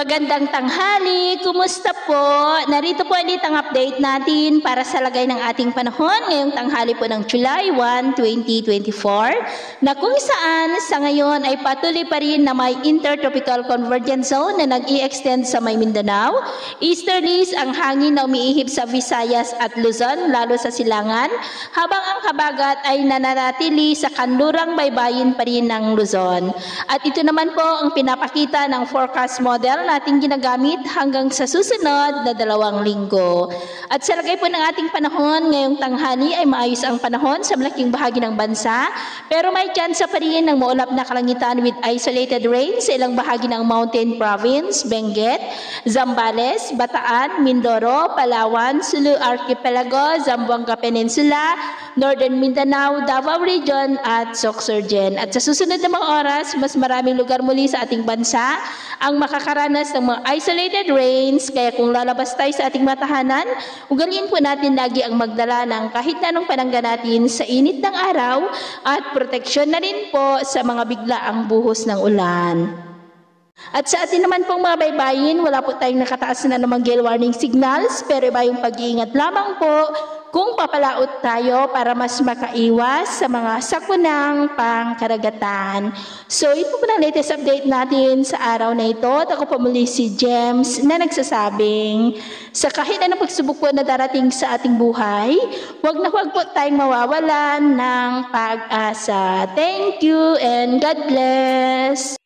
Magandang tanghali, kumusta po? Narito po ulit ang update natin para sa lagay ng ating panahon ngayong tanghali po ng July 1, 2024 na kung saan sa ngayon ay patuloy pa rin na may intertropical convergence zone na nag-i-extend sa may Mindanao. Easterlies ang hangin na umiihip sa Visayas at Luzon lalo sa silangan habang ang habagat ay nananatili sa kanlurang baybayin pa rin ng Luzon. At ito naman po ang pinapakita ng forecast model nating ginagamit hanggang sa susunod na 2 linggo. At sa lagay po ng ating panahon ngayong tanghali ay maayos ang panahon sa malaking bahagi ng bansa pero may tsansa pa rin ng maulap na kalangitan with isolated rain sa ilang bahagi ng Mountain Province, Benguet, Zambales, Bataan, Mindoro, Palawan, Sulu Archipelago, Zamboanga Peninsula, Northern Mindanao, Davao Region at Sorsogon. At sa susunod na mga oras, mas maraming lugar muli sa ating bansa ang makakaranas ng mga isolated rains. Kaya kung lalabas tayo sa ating matahanan, ugaliin po natin lagi ang magdala ng kahit na anong panangga natin sa init ng araw at proteksyon na rin po sa mga biglaang buhos ng ulan. At sa atin naman pong mga baybayin, wala po tayong nakataas na namang gale warning signals pero iba yung pag-iingat lamang po kung papalaot tayo para mas makaiwas sa mga sakunang pangkaragatan. So ito po na latest update natin sa araw na ito. At ako po muli si James na nagsasabing sa kahit anong pagsubok po na darating sa ating buhay, huwag po tayong mawawalan ng pag-asa. Thank you and God bless!